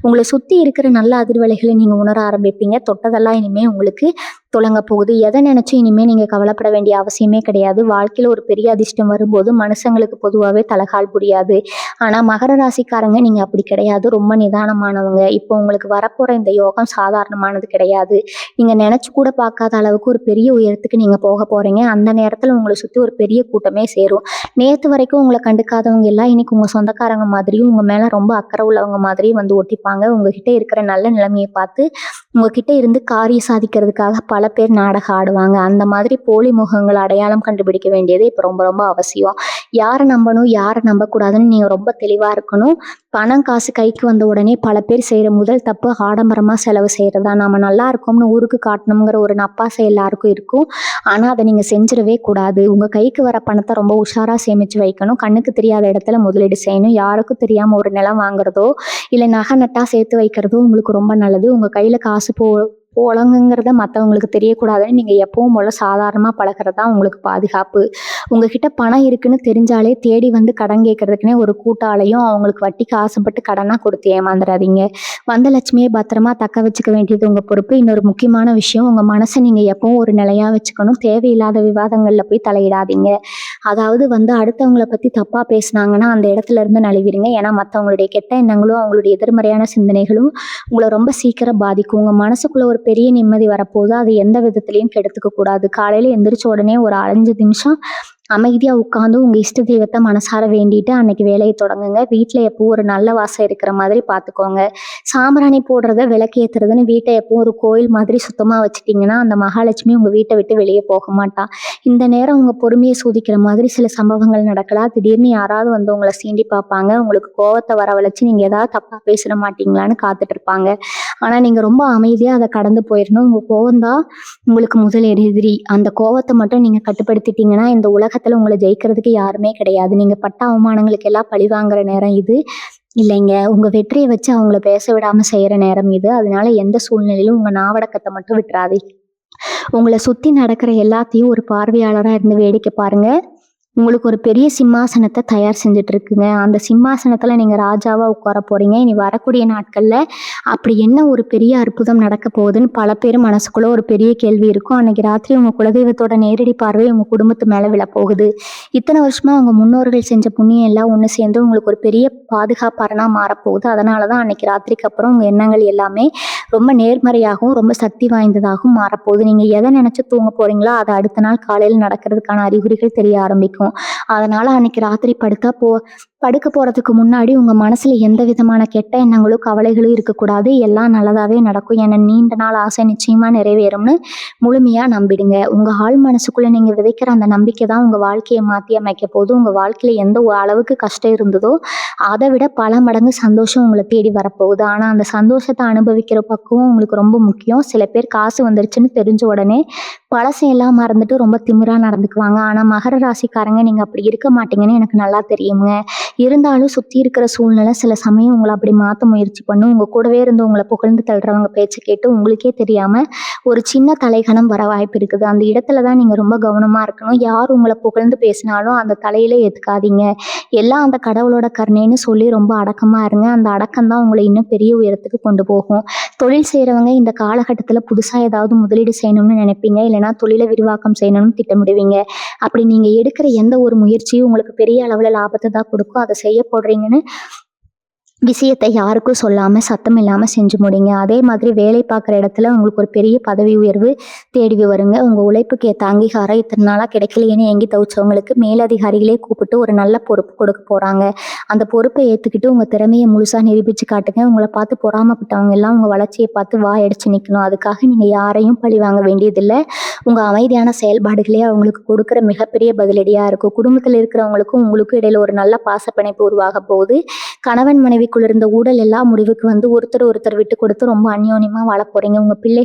உங்களை சுத்தி இருக்கிற நல்ல அதிர்வலைகளை நீங்க உணர ஆரம்பிப்பீங்க. தொட்டதெல்லாம் இனிமே உங்களுக்கு தொடங்க போகுது. எதை நினைச்சும் இனிமே நீங்க கவலைப்பட வேண்டிய அவசியமே கிடையாது. வாழ்க்கையில ஒரு பெரிய அதிர்ஷ்டம் வரும்போது மனுஷங்களுக்கு பொதுவாகவே தலகால் புரியாது. ஆனா மகர ராசிக்காரங்க நீங்க அப்படி கிடையாது. ரொம்ப நிதானமானவங்க. இப்போ உங்களுக்கு வரப்போற இந்த யோகம் சாதாரணமானது கிடையாது. நீங்க நினைச்சு கூட பார்க்காத அளவுக்கு ஒரு பெரிய உயரத்துக்கு நீங்க போக போறீங்க. அந்த நேரத்துல உங்களை சுத்தி ஒரு பெரிய கூட்டமே சேரும். நேத்து வரைக்கும் உங்களை கண்டுக்காதவங்க எல்லாம் இன்னைக்கு உங்க சொந்தக்காரங்க மாதிரியும் உங்க மேல ரொம்ப அக்கறை உள்ளவங்க மாதிரியும் வந்து ஒட்டிப்பாங்க. உங்ககிட்ட இருக்கிற நல்ல நிலைமையை பார்த்து உங்ககிட்ட இருந்து காரியம் சாதிக்கிறதுக்காக பல பேர் நாடகம் ஆடுவாங்க. அந்த மாதிரி போலி முகங்களை அடையாளம் கண்டுபிடிக்க வேண்டியது இப்போ ரொம்ப ரொம்ப அவசியம். யாரை நம்பணும், யாரை நம்பக்கூடாதுன்னு நீங்க ரொம்ப தெளிவா இருக்கணும். பணம் காசு கைக்கு வந்த உடனே பல பேர் செய்யற முதல் தப்பு ஆடம்பரமா செலவு செய்யறதா. நாம நல்லா இருக்கோம்னு ஊருக்கு காட்டணுங்கிற ஒரு நப்பாசை எல்லாருக்கும் இருக்கும். ஆனா அதை நீங்க செஞ்சிடவே கூடாது. உங்க கைக்கு வர பணத்தை ரொம்ப உஷாரா சேமிச்சு வைக்கணும். கண்ணுக்கு தெரியாத இடத்துல முதலீடு செய்யணும். யாருக்கும் தெரியாம ஒரு நிலம் வாங்குறதோ இல்ல நகை நட்டா சேர்த்து வைக்கிறதோ உங்களுக்கு ரொம்ப நல்லது. உங்க கையில காசு புழங்குங்கிறத மற்றவங்களுக்கு தெரியக்கூடாதுன்னு நீங்கள் எப்பவும் போல சாதாரணமாக பழகிறது தான் உங்களுக்கு பாதுகாப்பு. உங்ககிட்ட பணம் இருக்குன்னு தெரிஞ்சாலே தேடி வந்து கடன் கேட்கறதுக்குனே ஒரு கூட்டாளையும் அவங்களுக்கு வட்டிக்கு ஆசைப்பட்டு கடனாக கொடுத்து ஏமாந்துடாதீங்க. வந்த லட்சுமியை பத்திரமா தக்க வச்சுக்க வேண்டியது உங்கள் பொறுப்பு. இன்னொரு முக்கியமான விஷயம், உங்கள் மனசை நீங்கள் எப்பவும் ஒரு நிலையாக வச்சுக்கணும். தேவையில்லாத விவாதங்களில் போய் தலையிடாதீங்க. அதாவது வந்து அடுத்தவங்களை பற்றி தப்பாக பேசுனாங்கன்னா அந்த இடத்துல இருந்து நழுவிடுங்க. ஏன்னா மற்றவங்களுடைய கெட்ட எண்ணங்களும் அவங்களுடைய எதிர்மறையான சிந்தனைகளும் உங்களை ரொம்ப சீக்கிரம் பாதிக்கும். உங்கள் மனசுக்குள்ள ஒரு பெரிய நிம்மதி வரப்போகுது. அது எந்த விதத்துலையும் கெடுத்துக்க கூடாது. காலையில் எந்திரிச்ச உடனே ஒரு 5 நிமிஷம் அமைதியா உட்காந்து உங்க இஷ்ட தெய்வத்தை மனசார வேண்டிட்டு அன்னைக்கு வேலையை தொடங்குங்க. வீட்டில் எப்பவும் ஒரு நல்ல வாசம் இருக்கிற மாதிரி பார்த்துக்கோங்க. சாம்பிராணி போடுறத விளக்கு ஏத்துறதுன்னு வீட்டை எப்பவும் ஒரு கோயில் மாதிரி சுத்தமா வச்சுட்டீங்கன்னா அந்த மகாலட்சுமி உங்க வீட்டை விட்டு வெளியே போக மாட்டா. இந்த நேரம் உங்க பொறுமையை சோதிக்கிற மாதிரி சில சம்பவங்கள் நடக்கலாம். திடீர்னு யாராவது வந்து உங்களை சீண்டி பார்ப்பாங்க. உங்களுக்கு கோவத்தை வரவழைச்சு நீங்க ஏதாவது தப்பா பேசிட மாட்டீங்களான்னு காத்துட்டு இருப்பாங்க. ஆனா நீங்க ரொம்ப அமைதியா அதை கடந்து போயிடணும். உங்க கோவம்தான் உங்களுக்கு முதல் எதிரி. அந்த கோவத்தை மட்டும் நீங்க கட்டுப்படுத்திட்டீங்கன்னா இந்த உலகத்துல உங்களை ஜெயிக்கிறதுக்கு யாருமே கிடையாது. நீங்க பட்ட அவமானங்களுக்கு எல்லாம் பழி வாங்குற நேரம் இது இல்லைங்க. உங்க வெற்றியை வச்சு அவங்கள பேச விடாம செய்யற நேரம் இது. அதனால எந்த சூழ்நிலையிலும் உங்க நாவடக்கத்தை மட்டும் விட்டுறாதீங்க. உங்களை சுத்தி நடக்கிற எல்லாத்தையும் ஒரு பார்வையாளரா இருந்து வேடிக்கை பாருங்க. உங்களுக்கு ஒரு பெரிய சிம்மாசனத்தை தயார் செஞ்சுட்டு இருக்குங்க. அந்த சிம்மாசனத்துல நீங்க ராஜாவா உட்கார போறீங்க. இனி வரக்கூடிய நாட்கள்ல அப்படி என்ன ஒரு பெரிய அற்புதம் நடக்க போகுதுன்னு பல பேர் மனசுக்குள்ள ஒரு பெரிய கேள்வி இருக்கும். அன்னைக்கு ராத்திரி உங்க குலதெய்வத்தோட நேரடி பார்வை உங்க குடும்பத்து மேல விழப்போகுது. இத்தனை வருஷமா உங்க முன்னோர்கள் செஞ்ச புண்ணியம் எல்லாம் ஒண்ணு சேர்ந்து உங்களுக்கு ஒரு பெரிய பாதுகாப்பாரனா மாறப்போகுது. அதனாலதான் அன்னைக்கு ராத்திரிக்கு அப்புறம் உங்க எண்ணங்கள் எல்லாமே ரொம்ப நேர்மறையாகவும் ரொம்ப சக்தி வாய்ந்ததாகவும் மாறப்போகுது. நீங்க எதை நினைச்சு தூங்க போறீங்களோ அது அடுத்த நாள் காலையில் நடக்கிறதுக்கான அறிகுறிகள் தெரிய ஆரம்பிக்கும். அதனால அன்னைக்கு ராத்திரி படுக்க போறதுக்கு முன்னாடி உங்க மனசுல எந்த விதமான கெட்ட எண்ணங்களும் கவலைகளும் இருக்கக்கூடாது. எல்லாம் நல்லதாவே நடக்கும். என நீண்ட நாள் ஆசை நிச்சயமா நிறைவேறும்னு முழுமையா நம்பிடுங்க. உங்க ஆள் மனசுக்குள்ள நீங்க விதைக்கிற அந்த நம்பிக்கை தான் உங்க வாழ்க்கையை மாற்றி அமைக்க போது. உங்க வாழ்க்கையில எந்த அளவுக்கு கஷ்டம் இருந்ததோ அதை விட பல மடங்கு சந்தோஷம் உங்களை தேடி வரப்போகுது. ஆனா அந்த சந்தோஷத்தை அனுபவிக்கிற பக்குவம் உங்களுக்கு ரொம்ப முக்கியம். சில பேர் காசு வந்துருச்சுன்னு தெரிஞ்ச உடனே பழசையெல்லாம் மறந்துட்டு ரொம்ப திமிரா நடந்துக்குவாங்க. ஆனா மகர ராசிக்காரங்க நீங்க அப்படி இருக்க மாட்டீங்கன்னு எனக்கு நல்லா தெரியுங்க. இருந்தாலும் சுத்தி இருக்கிற சூழ்நிலை சில சமயம் உங்களை அப்படி மாற்ற முயற்சி பண்ணும். உங்க கூடவே இருந்து உங்களை புகழ்ந்து தள்ளுறவங்க பேச்சை கேட்டு உங்களுக்கே தெரியாம ஒரு சின்ன தலைகணம் வர வாய்ப்பு இருக்குது. அந்த இடத்துல தான் நீங்க ரொம்ப கவனமா இருக்கணும். யார் உங்களை புகழ்ந்து பேசினாலும் அந்த தலையில ஏத்துக்காதீங்க. எல்லாம் அந்த கடவுளோட கருணைன்னு சொல்லி ரொம்ப அடக்கமா இருங்க. அந்த அடக்கம் தான் உங்களை இன்னும் பெரிய உயரத்துக்கு கொண்டு போகும். தொழில் செய்யறவங்க இந்த காலகட்டத்துல புதுசா ஏதாவது முதலீடு செய்யணும்னு நினைப்பீங்க. இல்லைன்னா தொழிலை விரிவாக்கம் செய்யணும்னு திட்டமிடுவீங்க. அப்படி நீங்க எடுக்கிற எந்த ஒரு முயற்சியும் உங்களுக்கு பெரிய அளவுல லாபத்தை தான் கொடுக்கும். அதை செய்ய போடுறீங்கன்னு விஷயத்தை யாருக்கும் சொல்லாமல் சத்தம் இல்லாமல் செஞ்சு முடிங்க. அதே மாதிரி வேலை பார்க்குற இடத்துல உங்களுக்கு ஒரு பெரிய பதவி உயர்வு தேடி வருங்க. உங்கள் உழைப்புக்கு ஏற்ற அங்கீகாரம் இத்தனை நாளாக கிடைக்கலையேன்னு ஏங்கி தவிச்சவங்களுக்கு மேலதிகாரிகளே கூப்பிட்டு ஒரு நல்ல பொறுப்பு கொடுக்க போகிறாங்க. அந்த பொறுப்பை ஏற்றுக்கிட்டு உங்கள் திறமையை முழுசாக நிரூபித்து காட்டுங்க. உங்களை பார்த்து பொறாமப்பட்டவங்க எல்லாம் உங்கள் வளர்ச்சியை பார்த்து வாயடிச்சு நிற்கணும். அதுக்காக நீங்கள் யாரையும் பழி வாங்க வேண்டியதில்லை. உங்கள் அமைதியான செயல்பாடுகளே அவங்களுக்கு கொடுக்குற மிகப்பெரிய பதிலடியாக இருக்கும். குடும்பத்தில் இருக்கிறவங்களுக்கும் உங்களுக்கும் இடையில ஒரு நல்ல பாசப்பிணைப்பு உருவாக போகுது. கணவன் மனைவிக்குள்ள இருந்த ஊடல் எல்லாம் முடிவுக்கு வந்து ஒருத்தர் விட்டு கொடுத்து ரொம்ப அந்யோன்யமா வாழ போறீங்க. உங்க பிள்ளை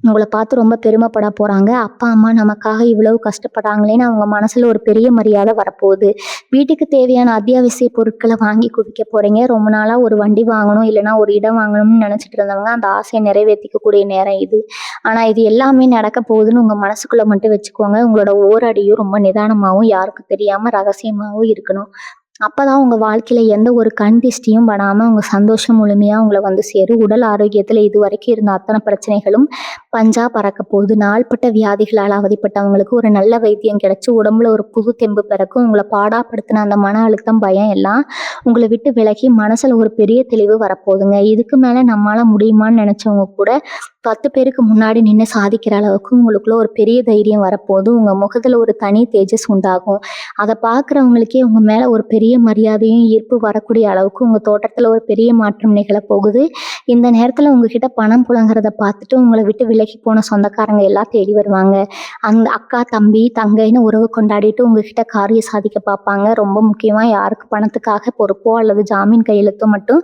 உங்களை பார்த்து ரொம்ப பெருமைப்பட போறாங்க. அப்பா அம்மா நமக்காக இவ்வளவு கஷ்டப்படுறாங்களேன்னு அவங்க மனசுல ஒரு பெரிய மரியாதை வரப்போகுது. வீட்டுக்கு தேவையான அத்தியாவசிய பொருட்களை வாங்கி குவிக்க போறீங்க. ரொம்ப நாளா ஒரு வண்டி வாங்கணும் இல்லைன்னா ஒரு இடம் வாங்கணும்னு நினைச்சிட்டு இருந்தவங்க அந்த ஆசையை நிறைவேற்றிக்கக்கூடிய நேரம் இது. ஆனா இது எல்லாமே நடக்க போகுதுன்னு உங்க மனசுக்குள்ள மட்டும் வச்சுக்கோங்க. உங்களோட ஓரடியும் ரொம்ப நிதானமாகவும் யாருக்கும் தெரியாம ரகசியமாகவும் இருக்கணும். அப்பதான் உங்க வாழ்க்கையில எந்த ஒரு கண் திஷ்டியும் படாம உங்க சந்தோஷம் முழுமையா உங்களை வந்து சேரும். உடல் ஆரோக்கியத்துல இது வரைக்கும் இருந்த அத்தனை பிரச்சனைகளும் பஞ்சா பறக்க போகுது. நாள்பட்ட வியாதிகளால் அவதிப்பட்டவங்களுக்கு ஒரு நல்ல வைத்தியம் கிடைச்சு உடம்புல ஒரு புது தெம்பு பிறக்கும். உங்களை பாடாப்படுத்தின அந்த மன அழுத்தம், பயம் எல்லாம் உங்களை விட்டு விலகி மனசுல ஒரு பெரிய தெளிவு வரப்போகுதுங்க. இதுக்கு மேல நம்மளால முடியுமான்னு நினைச்சவங்க கூட 10 பேருக்கு முன்னாடி நின்று சாதிக்கிற அளவுக்கு உங்களுக்குள்ள ஒரு பெரிய தைரியம் வரப்போகுது. உங்க முகத்துல ஒரு தனி தேஜஸ் உண்டாகும். அதை பார்க்குறவங்களுக்கே உங்க மேல ஒரு பெரிய மரியாதையும் ஈர்ப்பு வரக்கூடிய அளவுக்கு உங்க தோட்டத்துல ஒரு பெரிய மாற்றம் நிகழப்போகுது. இந்த நேரத்துல உங்ககிட்ட பணம் புழங்குறத பார்த்துட்டு உங்களை விட்டு விலகி போன சொந்தக்காரங்க எல்லாம் தேடி வருவாங்க. அந்த அக்கா, தம்பி, தங்கைன்னு உறவு கொண்டாடிட்டு உங்ககிட்ட காரியம் சாதிக்க பார்ப்பாங்க. ரொம்ப முக்கியமா யாருக்கு பணத்துக்காக பொறுப்போ அல்லது ஜாமீன் கையெழுத்தோ மட்டும்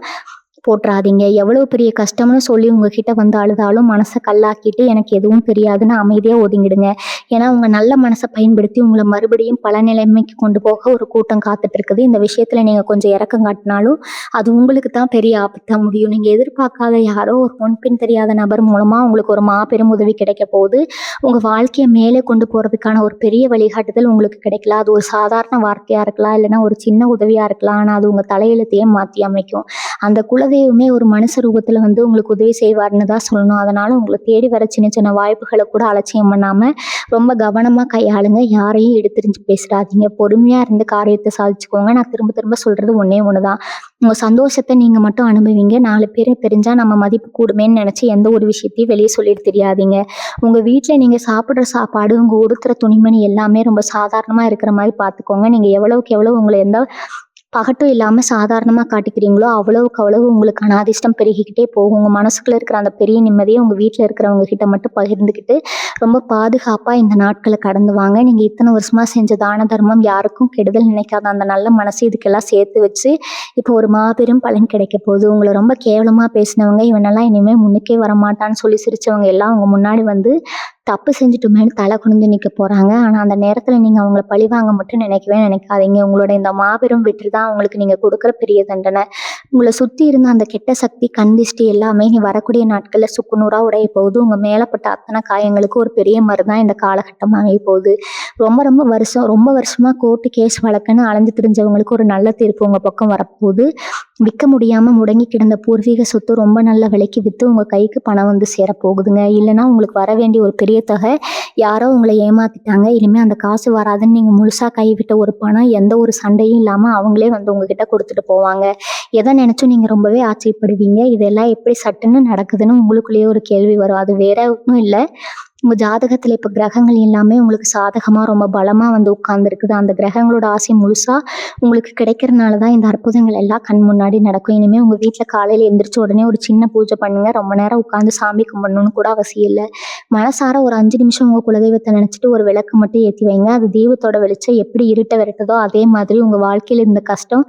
போட்டுறாதீங்க. எவ்வளவு பெரிய கஷ்டம்னு சொல்லி உங்ககிட்ட வந்து அழுதாலும் மனசை கல்லாக்கிட்டு எனக்கு எதுவும் தெரியாதுன்னு அமைதியா ஒதுங்கிடுங்க. ஏன்னா உங்க நல்ல மனசை பயன்படுத்தி உங்களை மறுபடியும் பல நிலைமைக்கு கொண்டு போக ஒரு கூட்டம் காத்துட்டு இருக்குது. இந்த விஷயத்துல நீங்க கொஞ்சம் இறக்கம் காட்டினாலும் அது உங்களுக்கு தான் பெரிய ஆபத்தா முடியும். நீங்க எதிர்பார்க்காத யாரோ ஒரு முன்பின் தெரியாத நபர் மூலமா உங்களுக்கு ஒரு மாபெரும் உதவி கிடைக்க போகுது. உங்க வாழ்க்கையை மேலே கொண்டு போறதுக்கான ஒரு பெரிய வழிகாட்டுதல் உங்களுக்கு கிடைக்கலாம். அது ஒரு சாதாரண வார்த்தையா இருக்கலாம், இல்லைன்னா ஒரு சின்ன உதவியா இருக்கலாம். ஆனா அது உங்க தலையெழுத்தையே மாற்றி அமைக்கும். அந்த குலதெய்வமே ஒரு மனுஷ ரூபத்துல வந்து உங்களுக்கு உதவி செய்வார்னு தான் சொல்லணும். அதனால உங்களை தேடி வர சின்ன சின்ன வாய்ப்புகளை கூட அலட்சியம் பண்ணாம ரொம்ப கவனமா கையாளுங்க. யாரையும் எடுத்துரிஞ்சு பேசிடாதீங்க. பொறுமையா இருந்து காரியத்தை சாதிச்சுக்கோங்க. நான் திரும்ப திரும்ப சொல்றது ஒன்னே ஒண்ணுதான். உங்க சந்தோஷத்தை நீங்க மட்டும் அனுபவிங்க. 4 பேர் தெரிஞ்சா நம்ம மதிப்பு கூடுமேன்னு நினைச்சு எந்த ஒரு விஷயத்தையும் வெளியே சொல்லிட்டு தெரியாதீங்க. உங்க வீட்டுல நீங்க சாப்பிடுற சாப்பாடு, உங்க உடுத்துற துணிமணி எல்லாமே ரொம்ப சாதாரணமா இருக்கிற மாதிரி பாத்துக்கோங்க. நீங்க எவ்வளவுக்கு எவ்வளவு உங்களை எந்த பகட்டும் இல்லாம சாதாரணமா காட்டிக்கிறீங்களோ அவ்வளவுக்கு அவ்வளவு உங்களுக்கான அதிர்ஷ்டம் பெருகிக்கிட்டே போகும். உங்க மனசுக்குள்ள இருக்கிற அந்த பெரிய நிம்மதியை உங்க வீட்டுல இருக்கிறவங்க கிட்ட மட்டும் பகிர்ந்துக்கிட்டு ரொம்ப பாதுகாப்பா இந்த நாட்களை கடந்து வாங்க. நீங்க இத்தனை வருஷமா செஞ்ச தான தர்மம், யாருக்கும் கெடுதல் நினைக்காத அந்த நல்ல மனசு இதுக்கெல்லாம் சேர்த்து வச்சு இப்போ ஒரு மாபெரும் பலன் கிடைக்க போகுது. உங்களை ரொம்ப கேவலமா பேசினவங்க, இவனெல்லாம் இனிமே முன்னுக்கே வரமாட்டான்னு சொல்லி சிரிச்சவங்க எல்லாம் உங்க முன்னாடி வந்து தப்பு செஞ்சுட்டுமேன்னு தலை குனிஞ்சு நிற்க போறாங்க. ஆனா அந்த நேரத்துல நீங்க அவங்கள பழிவாங்க மட்டும் நினைக்கவே நினைக்காதீங்க. உங்களோட இந்த மாபெரும் வெற்றி தான் உங்களுக்கு நீங்க கொடுக்குற பெரிய தண்டனை. உங்களை சுத்தி இருந்த அந்த கெட்ட சக்தி, கண் திஷ்டி எல்லாமே நீ வரக்கூடிய நாட்கள்ல சுக்குநூறா உடைய போகுது. உங்க மேலப்பட்ட அத்தனை காயங்களுக்கு ஒரு பெரிய மருதான் இந்த காலகட்டம் அமைய போகுது. ரொம்ப வருஷமா கோர்ட்டு கேஸ் வழக்குன்னு அலைஞ்சு திரிஞ்சவங்களுக்கு ஒரு நல்ல தீர்ப்பு உங்க பக்கம் வரப்போகுது. விற்க முடியாம முடங்கி கிடந்த பூர்வீக சொத்து ரொம்ப நல்ல விலைக்கு விற்று உங்க கைக்கு பணம் வந்து சேரப்போகுதுங்க. இல்லைன்னா உங்களுக்கு வர வேண்டிய ஒரு பெரிய தொகை யாரோ உங்களை ஏமாத்திட்டாங்க, இனிமே அந்த காசு வராதுன்னு நீங்க முழுசா கைவிட்ட ஒரு பணம் எந்த ஒரு சண்டையும் இல்லாம அவங்களே வந்து உங்ககிட்ட கொடுத்துட்டு போவாங்க. எதை நினைச்சும் நீங்க ரொம்பவே ஆச்சரியப்படுவீங்க. இதெல்லாம் எப்படி சட்டுன்னு நடக்குதுன்னு உங்களுக்குள்ளேயே ஒரு கேள்வி வரும். அது வேற ஒன்றும் இல்லை. உங்க ஜாதகத்துல இப்ப கிரகங்கள் எல்லாமே உங்களுக்கு சாதகமா ரொம்ப பலமா வந்து உட்கார்ந்துருக்குது. அந்த கிரகங்களோட ஆசை முழுசா உங்களுக்கு கிடைக்கிறதுனாலதான் இந்த அற்புதங்கள் எல்லாம் கண் முன்னாடி நடக்கும். இனிமே உங்க வீட்டுல காலையில எந்திரிச்ச உடனே ஒரு சின்ன பூஜை பண்ணுங்க. ரொம்ப நேரம் உட்கார்ந்து சாமி கும்பிடணும்னு கூட அவசியம் இல்லை. மனசார ஒரு 5 நிமிஷம் உங்க குலதெய்வத்தை நினைச்சிட்டு ஒரு விளக்கு மட்டும் ஏற்றி வைங்க. அது தெய்வத்தோட வெளிச்சம் எப்படி இருட்ட விரட்டுதோ அதே மாதிரி உங்க வாழ்க்கையில இருந்த கஷ்டம்,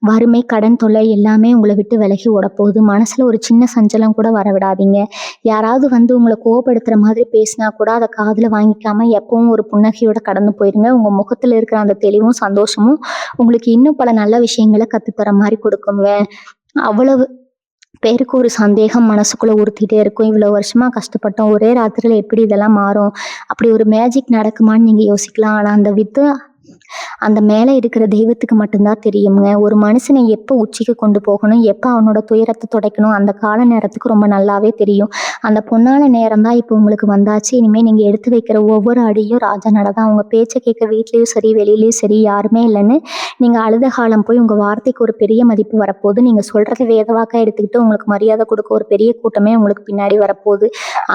வறுமை, கடன் தொல்லை எல்லாமே உங்களை விட்டு விலகி ஓடப்போகுது. மனசுல ஒரு சின்ன சஞ்சலம் கூட வர விடாதீங்க. யாராவது வந்து உங்களை கோபப்படுத்துற மாதிரி பேசினா கூட அதை காதுல வாங்கிக்காம எப்பவும் ஒரு புன்னகையோட கடந்து போயிருங்க. உங்க முகத்துல இருக்கிற அந்த தெளிவும் சந்தோஷமும் உங்களுக்கு இன்னும் பல நல்ல விஷயங்களை கத்துத்தர மாதிரி கொடுக்குங்க. அவ்வளவு பேருக்கு ஒரு சந்தேகம் மனசுக்குள்ள உறுத்திட்டே இருக்கும். இவ்வளவு வருஷமா கஷ்டப்பட்டோம், ஒரே ராத்திரியில எப்படி இதெல்லாம் மாறும், அப்படி ஒரு மேஜிக் நடக்குமான்னு நீங்க யோசிக்கலாம். ஆனா அந்த அந்த மேலே இருக்கிற தெய்வத்துக்கு மட்டும்தான் தெரியுங்க. ஒரு மனுஷனை எப்போ உச்சிக்கு கொண்டு போகணும், எப்போ அவனோட துயரத்தை துடைக்கணும், அந்த கால நேரத்துக்கு ரொம்ப நல்லாவே தெரியும். அந்த பொன்னான நேரம் தான் இப்போ உங்களுக்கு வந்தாச்சு. இனிமேல் நீங்கள் எடுத்து வைக்கிற ஒவ்வொரு அடியும் ராஜா நட தான். உங்கள் பேச்சை கேட்க வீட்லேயும் சரி வெளியிலையும் சரி யாருமே இல்லைன்னு நீங்கள் அழுத காலம் போய் உங்கள் வார்த்தைக்கு ஒரு பெரிய மதிப்பு வரப்போகுது. நீங்கள் சொல்கிறத வேதவாக்காக எடுத்துக்கிட்டு உங்களுக்கு மரியாதை கொடுக்க ஒரு பெரிய கூட்டமே உங்களுக்கு பின்னாடி வரப்போகுது.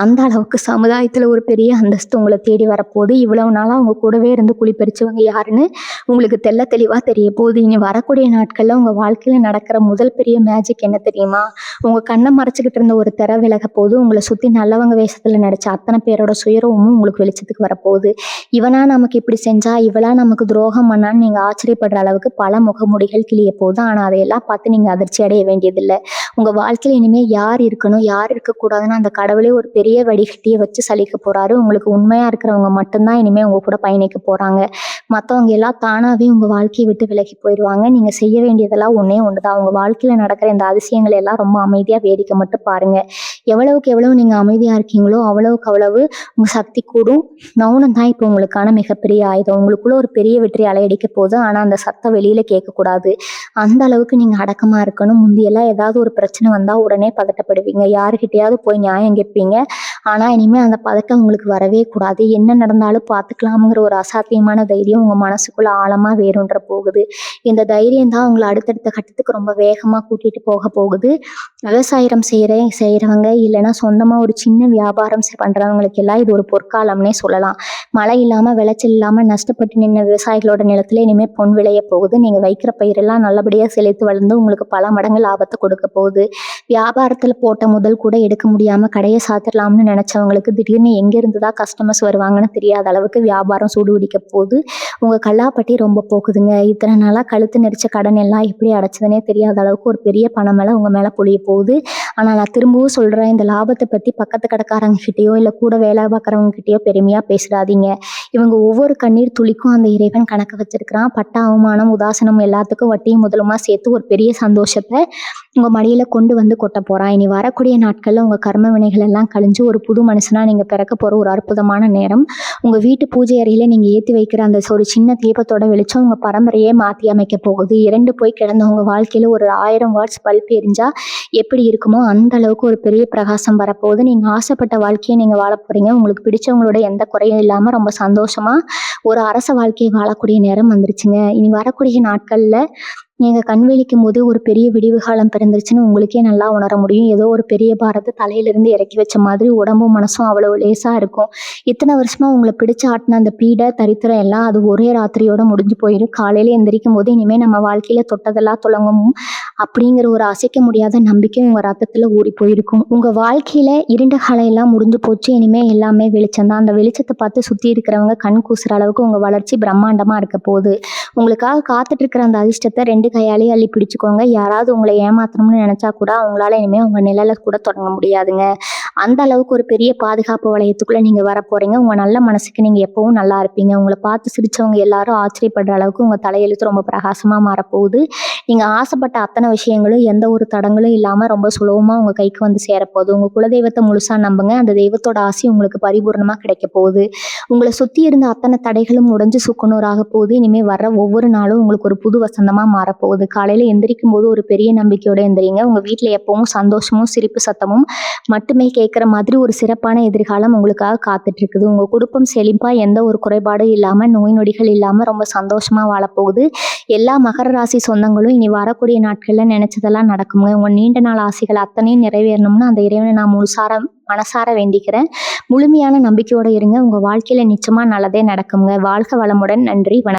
அந்த அளவுக்கு சமுதாயத்தில் ஒரு பெரிய அந்தஸ்து உங்களை தேடி வரப்போகுது. இவ்வளவு நாளாக உங்கள் கூடவே இருந்து குழிப்பறிச்சவங்க யாருன்னு உங்களுக்கு தெளிவாக தெரிய போகுது. இனி வரக்கூடிய நாட்களில் உங்கள் வாழ்க்கையில் நடக்கிற முதல் பெரிய மேஜிக் என்ன தெரியுமா? உங்கள் கண்ணை மறைச்சிக்கிட்டு இருந்த ஒரு திரை விலக போகுது. உங்களை சுற்றி நல்லவங்க வேஷத்தில் நடித்த அத்தனை பேரோட சுயரூபமும் உங்களுக்கு வெளிச்சத்துக்கு வரப்போகுது. இவனா நமக்கு இப்படி செஞ்சா, இவளா நமக்கு துரோகம் பண்ணான்னு நீங்கள் ஆச்சரியப்படுற அளவுக்கு பல முகமுடிகள் கிளிய போகுது. ஆனால் அதையெல்லாம் பார்த்து நீங்கள் அதிர்ச்சி அடைய வேண்டியதில்லை. உங்கள் வாழ்க்கையில் இனிமேல் யார் இருக்கணும் யார் இருக்கக்கூடாதுன்னு அந்த கடவுளே ஒரு பெரிய வடிகட்டியை வச்சு சலிக்க போகிறாரு. உங்களுக்கு உண்மையாக இருக்கிறவங்க மட்டும்தான் இனிமேல் உங்கள் கூட பயணிக்க போகிறாங்க. மற்றவங்க எல்லாம் தானாகவே உங்கள் வாழ்க்கையை விட்டு விலகி போயிடுவாங்க. நீங்கள் செய்ய வேண்டியதெல்லாம் ஒன்றே ஒன்று தான். உங்கள் வாழ்க்கையில் நடக்கிற இந்த அதிசயங்களை எல்லாம் ரொம்ப அமைதியாக வேடிக்கை மட்டும் பாருங்கள். எவ்வளவுக்கு எவ்வளவு நீங்கள் அமைதியாக இருக்கீங்களோ அவ்வளவுக்கு அவ்வளவு உங்கள் சக்தி கூடும். மௌனம் தான் இப்போ உங்களுக்கான மிகப்பெரிய ஆயுதம். உங்களுக்குள்ள ஒரு பெரிய வெற்றி அலையடிக்க போகுது. ஆனால் அந்த சத்தம் வெளியில் கேட்கக்கூடாது. அந்த அளவுக்கு நீங்கள் அடக்கமாக இருக்கணும். முந்தியெல்லாம் ஏதாவது ஒரு பிரச்சனை வந்தால் உடனே பதட்டப்படுவீங்க. யாருக்கிட்டையாவது போய் நியாயம் கேட்பீங்க. ஆனால் இனிமேல் அந்த பதட்டம் உங்களுக்கு வரவே கூடாது. என்ன நடந்தாலும் பார்த்துக்கலாமுங்கிற ஒரு அசாத்தியமான தைரியம் உங்கள் மனசுக்குள்ளே ஆழமாக வேறுன்ற போகுது. இந்த தைரியம் தான் உங்களை அடுத்தடுத்த கட்டத்துக்கு ரொம்ப வேகமாக கூட்டிகிட்டு போக போகுது. விவசாயம் செய்கிறவங்க இல்லைன்னா சொந்தமாக ஒரு சின்ன வியாபாரம் பண்ணுறவங்களுக்கு எல்லாம் இது ஒரு பொற்காலம்னே சொல்லலாம். மழை இல்லாமல் விளைச்சல் இல்லாமல் நஷ்டப்பட்டு நின்ற விவசாயிகளோட நிலத்துல இனிமேல் பொன் விளைய போகுது. நீங்கள் வைக்கிற பயிரெல்லாம் நல்லபடியாக செழித்து வளர்ந்து உங்களுக்கு பல மடங்கு லாபத்தை கொடுக்க போகுது. வியாபாரத்தில் போட்ட முதல் கூட எடுக்க முடியாமல் கடையை சாத்திடலாம்னு நினச்சவங்களுக்கு திடீர்னு எங்கேருந்து தான் கஸ்டமர்ஸ் வருவாங்கன்னு தெரியாத அளவுக்கு வியாபாரம் சூடுபிடிக்க போகுது. உங்கள் கல்லாப்பட்டி ரொம்ப போகுதுங்க. இத்தனை நாளாக கழுத்து நெரிச்ச கடன் எல்லாம் எப்படி அடைச்சதுனே தெரியாத அளவுக்கு ஒரு பெரிய பணம் மேலே உங்கள் மேலே பொழிய போகுது. ஆனால் நான் திரும்பவும் சொல்கிறேன், இந்த லாபத்தை பற்றி பக்கத்து கடைக்காரங்க கிட்டேயோ இல்லை கூட வேலை பார்க்குறவங்க கிட்டேயோ பெருமையாக பேசிடாதீங்க. இவங்க ஒவ்வொரு கண்ணீர் துளிக்கும் அந்த இறைவன் கணக்கு வச்சிருக்கிறான். பட்ட அவமானம் உதாசனம் எல்லாத்துக்கும் வட்டியும் முதலுமா சேர்த்து ஒரு பெரிய சந்தோஷத்தை உங்கள் மடியில் கொண்டு வந்து கொட்ட போகிறான். இனி வரக்கூடிய நாட்களில் உங்கள் கர்ம வினைகள் எல்லாம் கழிஞ்சு ஒரு புது மனுஷனாக நீங்கள் பிறக்க போகிற ஒரு அற்புதமான நேரம். உங்கள் வீட்டு பூஜை அறையில் நீங்கள் ஏற்றி வைக்கிற அந்த ஒரு சின்ன தீபத்தோட வெளிச்சம் உங்கள் பரம்பரையே மாற்றி அமைக்க போகுது. இறந்து போய் கிடந்த உங்கள் வாழ்க்கையில் ஒரு 1000 வாட்ஸ் பல்ப் எரிஞ்சால் எப்படி இருக்குமோ அந்த அளவுக்கு ஒரு பெரிய பிரகாசம் வரப்போகுது. நீங்கள் ஆசைப்பட்ட வாழ்க்கையை நீங்கள் வாழ போகிறீங்க. உங்களுக்கு பிடிச்சவங்களோட எந்த குறையும் இல்லாமல் ரொம்ப சந்தோஷமாக ஒரு அரச வாழ்க்கையை வாழக்கூடிய நேரம் வந்துருச்சுங்க. இனி வரக்கூடிய நாட்களில் நீங்கள் கண் விழிக்கும் போது ஒரு பெரிய விடிவு காலம் பிறந்துருச்சுன்னு உங்களுக்கே நல்லா உணர முடியும். ஏதோ ஒரு பெரிய பாரத்தை தலையிலிருந்து இறக்கி வச்ச மாதிரி உடம்பும் மனசும் அவ்வளோ லேசாக இருக்கும். இத்தனை வருஷமாக உங்களை பிடிச்சு ஆட்டின அந்த பீடை தரித்திரம் எல்லாம் அது ஒரே ராத்திரியோட முடிஞ்சு போயிடும். காலையில் எந்திரிக்கும் போது இனிமேல் நம்ம வாழ்க்கையில் தொட்டதெல்லாம் தொடங்கும் அப்படிங்கிற ஒரு அசைக்க முடியாத நம்பிக்கை உங்கள் ரத்தத்தில் ஊறி போயிருக்கும். உங்கள் வாழ்க்கையில் இருண்ட காலம் எல்லாம் முடிஞ்சு போச்சு. இனிமேல் எல்லாமே வெளிச்சம்தான். அந்த வெளிச்சத்தை பார்த்து சுற்றி இருக்கிறவங்க கண் கூசுற அளவுக்கு உங்கள் வளர்ச்சி பிரம்மாண்டமாக இருக்க போகுது. உங்களுக்காக காத்துட்டு இருக்கிற அந்த அதிர்ஷ்டத்தை 2 கையாலே அள்ளி பிடிச்சுக்கோங்க. யாராவது உங்களை ஏமாத்தணும்னு நினைச்சா கூட அவங்களால இனிமேல் உங்க நிழலை கூட தொடங்க முடியாதுங்க. அந்த அளவுக்கு ஒரு பெரிய பாதுகாப்பு வளையத்துக்குள்ள நீங்க வர போறீங்க. உங்க நல்ல மனசுக்கு நீங்க எப்பவும் நல்லா இருப்பீங்க. உங்களை பார்த்து சிரிச்சவங்க எல்லாரும் ஆச்சரியப்படுற அளவுக்கு உங்க தலையெழுத்து ரொம்ப பிரகாசமா மாறப்போகுது. நீங்க ஆசைப்பட்ட அத்தனை விஷயங்களும் எந்த ஒரு தடங்களும் இல்லாம ரொம்ப சுலபமா உங்க கைக்கு வந்து சேரப்போகுது. உங்க குலதெய்வத்தை முழுசா நம்புங்க. அந்த தெய்வத்தோட ஆசை உங்களுக்கு பரிபூர்ணமா கிடைக்க போகுது. உங்களை சுத்தி இருந்த அத்தனை தடைகளும் உடைஞ்சு சுக்குநூறாக போகுது. இனிமேல் வர்ற ஒவ்வொரு நாளும் உங்களுக்கு ஒரு புது வசந்தமா மாறப்போகுது. காலையில எந்திரிக்கும் போது ஒரு பெரிய நம்பிக்கையோட எந்திரிங்க. உங்க வீட்டுல எப்பவும் சந்தோஷமும் சிரிப்பு சத்தமும் மட்டுமே கேட்குற மாதிரி ஒரு சிறப்பான எதிர்காலம் உங்களுக்காக காத்துட்டு இருக்குது. உங்க குடும்பம் செழிப்பா எந்த ஒரு குறைபாடும் இல்லாம நோய் நொடிகள் இல்லாம ரொம்ப சந்தோஷமா வாழப்போகுது. எல்லா மகர ராசி சொந்தங்களும் இனி வரக்கூடிய நாட்கள்ல நினைச்சதெல்லாம் நடக்குங்க. உங்க நீண்ட நாள் ஆசைகள் அத்தனையும் நிறைவேறணும்னு அந்த இறைவனை நான் மனசார வேண்டிக்கிறேன். முழுமையான நம்பிக்கையோட இருங்க. உங்க வாழ்க்கையில நிச்சயமா நல்லதே நடக்குங்க. வாழ்க வளமுடன். நன்றி, வணக்கம்.